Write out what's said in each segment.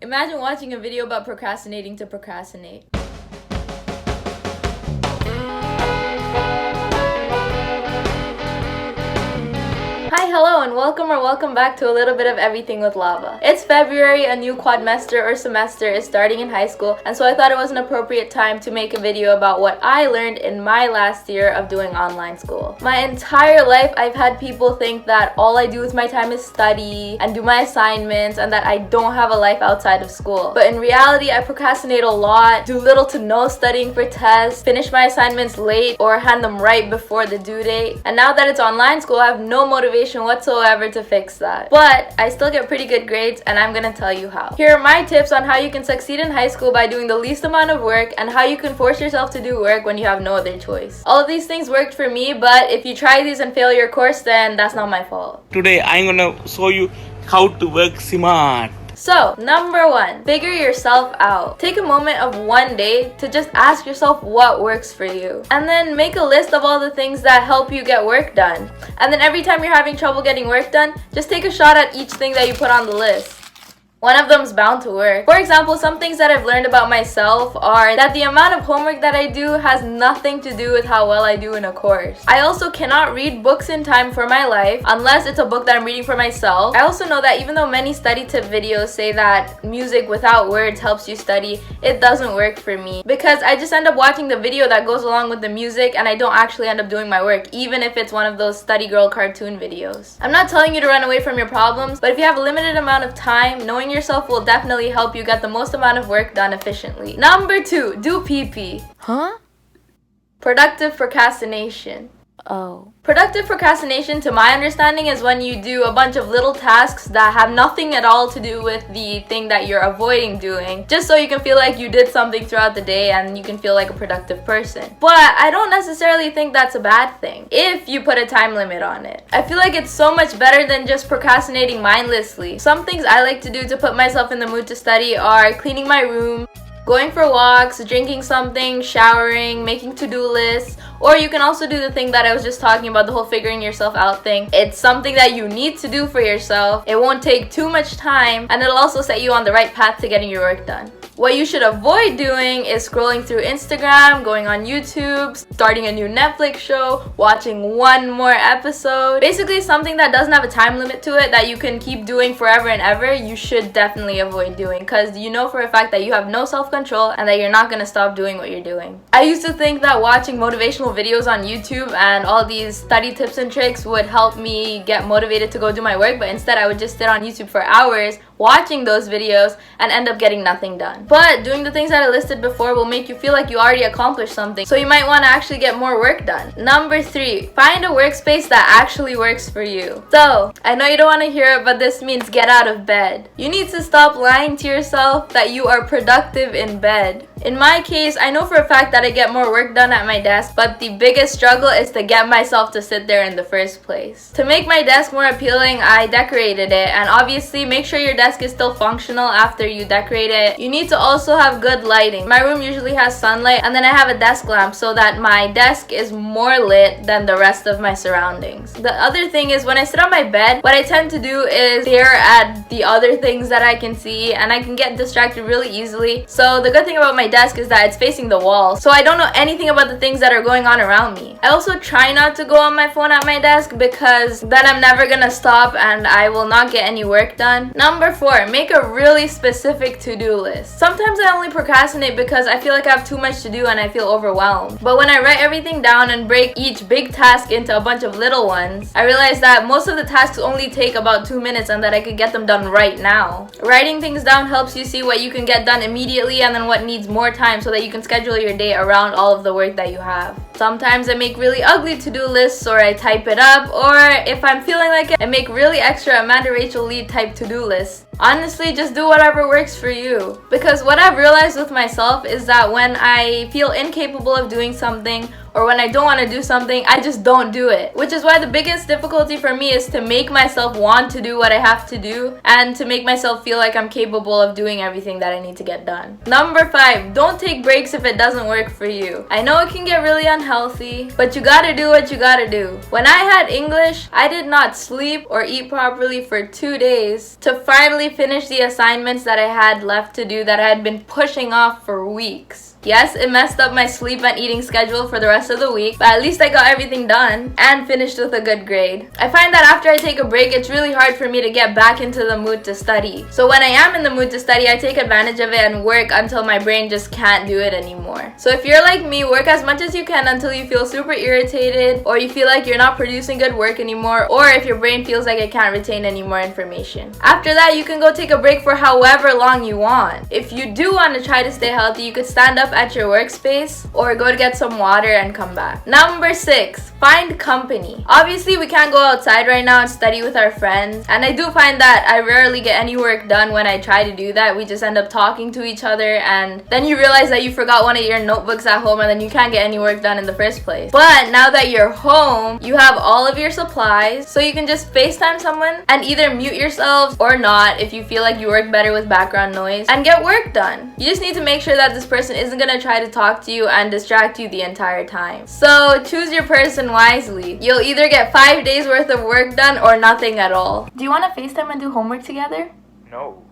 Imagine watching a video about procrastinating to procrastinate. Hi, hello, and welcome back to a little bit of everything with lava. It's February, a new quadmester or semester is starting in high school, and so I thought it was an appropriate time to make a video about what I learned in my last year of doing online school. My entire life, I've had people think that all I do with my time is study and do my assignments and that I don't have a life outside of school. But in reality, I procrastinate a lot, do little to no studying for tests, finish my assignments late or hand them right before the due date. And now that it's online school, I have no motivation whatsoever to fix that. But I still get pretty good grades, and I'm gonna tell you how. Here are my tips on how you can succeed in high school by doing the least amount of work and how you can force yourself to do work when you have no other choice. All of these things worked for me, but if you try these and fail your course, then that's not my fault. Today I'm gonna show you how to work smart. So, number 1, figure yourself out. Take a moment of one day to just ask yourself what works for you. And then make a list of all the things that help you get work done. And then every time you're having trouble getting work done, just take a shot at each thing that you put on the list. One of them's bound to work. For example, some things that I've learned about myself are that the amount of homework that I do has nothing to do with how well I do in a course. I also cannot read books in time for my life unless it's a book that I'm reading for myself. I also know that even though many study tip videos say that music without words helps you study, it doesn't work for me because I just end up watching the video that goes along with the music and I don't actually end up doing my work, even if it's one of those study girl cartoon videos. I'm not telling you to run away from your problems, but if you have a limited amount of time, knowing yourself will definitely help you get the most amount of work done efficiently. Number 2, do PP. Huh? Productive procrastination. Oh. Productive procrastination, to my understanding, is when you do a bunch of little tasks that have nothing at all to do with the thing that you're avoiding doing, just so you can feel like you did something throughout the day and you can feel like a productive person. But I don't necessarily think that's a bad thing if you put a time limit on it. I feel like it's so much better than just procrastinating mindlessly. Some things I like to do to put myself in the mood to study are cleaning my room, going for walks, drinking something, showering, making to-do lists, or you can also do the thing that I was just talking about, the whole figuring yourself out thing. It's something that you need to do for yourself. It won't take too much time, and it'll also set you on the right path to getting your work done. What you should avoid doing is scrolling through Instagram, going on YouTube, starting a new Netflix show, watching one more episode. Basically something that doesn't have a time limit to it that you can keep doing forever and ever, you should definitely avoid doing because you know for a fact that you have no self-control and that you're not going to stop doing what you're doing. I used to think that watching motivational videos on YouTube and all these study tips and tricks would help me get motivated to go do my work, but instead I would just sit on YouTube for hours watching those videos and end up getting nothing done. But doing the things that I listed before will make you feel like you already accomplished something, so you might want to actually get more work done. Number 3, find a workspace that actually works for you. So, I know you don't want to hear it, but this means get out of bed. You need to stop lying to yourself that you are productive in bed. In my case, I know for a fact that I get more work done at my desk, but the biggest struggle is to get myself to sit there in the first place. To make my desk more appealing, I decorated it, and obviously make sure your desk is still functional after you decorate it. You need to also have good lighting. My room usually has sunlight, and then I have a desk lamp so that my desk is more lit than the rest of my surroundings. The other thing is when I sit on my bed, what I tend to do is stare at the other things that I can see, and I can get distracted really easily. So the good thing about my desk is that it's facing the wall, so I don't know anything about the things that are going on around me. I also try not to go on my phone at my desk because then I'm never gonna stop and I will not get any work done. Number 4, make a really specific to-do list. Sometimes I only procrastinate because I feel like I have too much to do and I feel overwhelmed. But when I write everything down and break each big task into a bunch of little ones, I realize that most of the tasks only take about 2 minutes and that I could get them done right now. Writing things down helps you see what you can get done immediately and then what needs more time so that you can schedule your day around all of the work that you have. Sometimes I make really ugly to-do lists or I type it up, or if I'm feeling like it, I make really extra Amanda Rachel Lee type to-do lists. Honestly, just do whatever works for you. Because what I've realized with myself is that when I feel incapable of doing something or when I don't want to do something, I just don't do it. Which is why the biggest difficulty for me is to make myself want to do what I have to do and to make myself feel like I'm capable of doing everything that I need to get done. Number 5, don't take breaks if it doesn't work for you. I know it can get really unhealthy, but you gotta do what you gotta do. When I had English, I did not sleep or eat properly for 2 days to finally finish the assignments that I had left to do that I had been pushing off for weeks. Yes, it messed up my sleep and eating schedule for the rest of the week, but at least I got everything done and finished with a good grade. I find that after I take a break, it's really hard for me to get back into the mood to study. So when I am in the mood to study, I take advantage of it and work until my brain just can't do it anymore. So if you're like me, work as much as you can until you feel super irritated, or you feel like you're not producing good work anymore, or if your brain feels like it can't retain any more information. After that, you can go take a break for however long you want. If you do want to try to stay healthy, you could stand up at your workspace or go to get some water and come back. Number 6, find company. Obviously, we can't go outside right now and study with our friends, and I do find that I rarely get any work done when I try to do that. We just end up talking to each other, and then you realize that you forgot one of your notebooks at home, and then you can't get any work done in the first place. But now that you're home, you have all of your supplies, so you can just FaceTime someone and either mute yourselves or not if you feel like you work better with background noise and get work done. You just need to make sure that this person isn't gonna try to talk to you and distract you the entire time. So choose your person wisely. You'll either get 5 days worth of work done or nothing at all. Do you want to FaceTime and do homework together? No.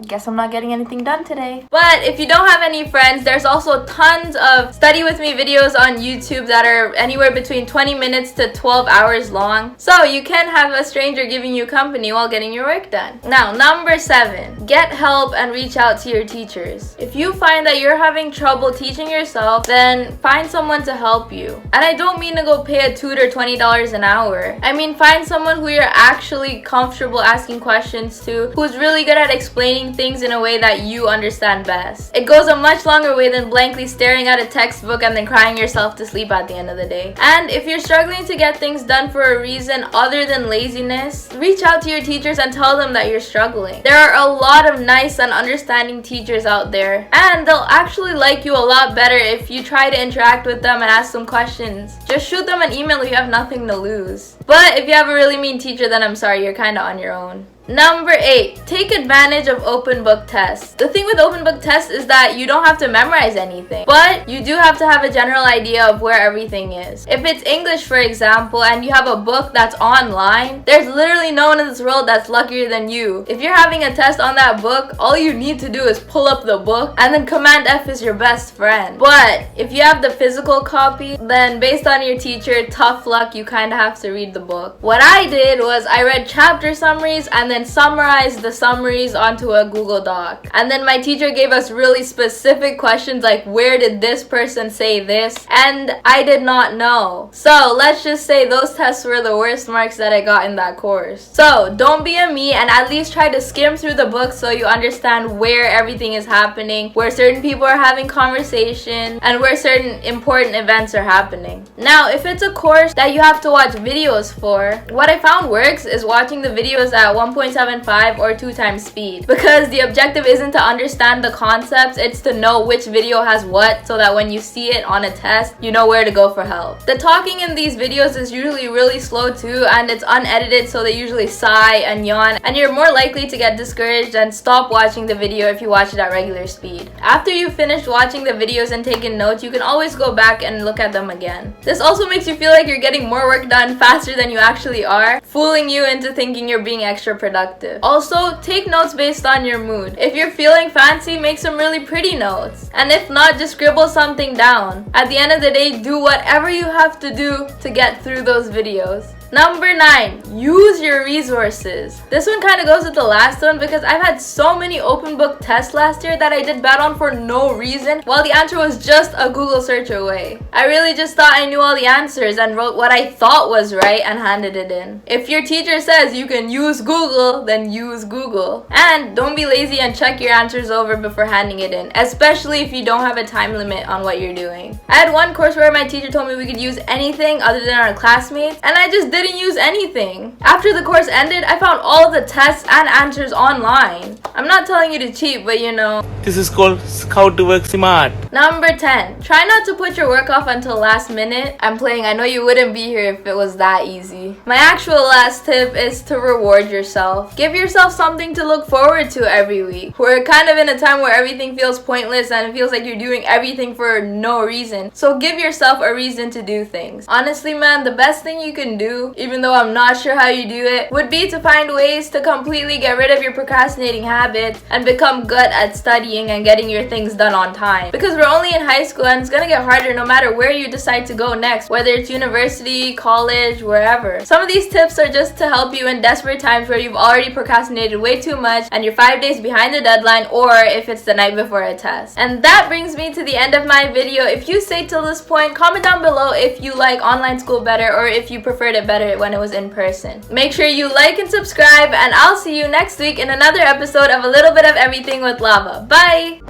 Guess I'm not getting anything done today. But if you don't have any friends, there's also tons of study with me videos on YouTube that are anywhere between 20 minutes to 12 hours long. So you can have a stranger giving you company while getting your work done. Now, number 7, get help and reach out to your teachers. If you find that you're having trouble teaching yourself, then find someone to help you. And I don't mean to go pay a tutor $20 an hour. I mean find someone who you're actually comfortable asking questions to, who's really good at explaining things in a way that you understand best. It goes a much longer way than blankly staring at a textbook and then crying yourself to sleep at the end of the day. And if you're struggling to get things done for a reason other than laziness, reach out to your teachers and tell them that you're struggling. There are a lot of nice and understanding teachers out there, and they'll actually like you a lot better if you try to interact with them and ask some questions. Just shoot them an email if you have nothing to lose. But if you have a really mean teacher, then I'm sorry, you're kinda on your own. Number 8, take advantage of open book tests. The thing with open book tests is that you don't have to memorize anything, but you do have to have a general idea of where everything is. If it's English, for example, and you have a book that's online, there's literally no one in this world that's luckier than you. If you're having a test on that book, all you need to do is pull up the book, and then Command F is your best friend. But if you have the physical copy, then based on your teacher, tough luck, you kind of have to read the book. What I did was I read chapter summaries and then summarized the summaries onto a Google Doc. And then my teacher gave us really specific questions like, where did this person say this? And I did not know. So let's just say those tests were the worst marks that I got in that course. So don't be a me and at least try to skim through the book so you understand where everything is happening, where certain people are having conversation, and where certain important events are happening. Now, if it's a course that you have to watch videos for, what I found works is watching the videos at 1.75 or 2 times speed, because the objective isn't to understand the concepts, it's to know which video has what so that when you see it on a test, you know where to go for help. The talking in these videos is usually really slow too, and it's unedited, so they usually sigh and yawn, and you're more likely to get discouraged and stop watching the video if you watch it at regular speed. After you've finished watching the videos and taken notes, you can always go back and look at them again. This also makes you feel like you're getting more work done faster than you actually are, fooling you into thinking you're being extra productive. Also, take notes based on your mood. If you're feeling fancy, make some really pretty notes. And if not, just scribble something down. At the end of the day, do whatever you have to do to get through those videos. Number 9, use your resources. This one kind of goes with the last one because I've had so many open book tests last year that I did bad on for no reason, while the answer was just a Google search away. I really just thought I knew all the answers and wrote what I thought was right and handed it in. If your teacher says you can use Google, then use Google. And don't be lazy and check your answers over before handing it in, especially if you don't have a time limit on what you're doing. I had one course where my teacher told me we could use anything other than our classmates, and I just did didn't use anything. After the course ended, I found all the tests and answers online. I'm not telling you to cheat, but you know. This is called how to work smart. Number 10. Try not to put your work off until last minute. I'm playing. I know you wouldn't be here if it was that easy. My actual last tip is to reward yourself. Give yourself something to look forward to every week. We're kind of in a time where everything feels pointless and it feels like you're doing everything for no reason. So give yourself a reason to do things. Honestly, man, the best thing you can do, even though I'm not sure how you do it, would be to find ways to completely get rid of your procrastinating habits and become good at studying and getting your things done on time. Because we're only in high school and it's gonna get harder no matter where you decide to go next, whether it's university, college, wherever. Some of these tips are just to help you in desperate times where you've already procrastinated way too much and you're 5 days behind the deadline, or if it's the night before a test. And that brings me to the end of my video. If you stayed till this point, comment down below if you like online school better or if you preferred it better when it was in person. Make sure you like and subscribe, and I'll see you next week in another episode of A Little Bit of Everything with Lava. Bye!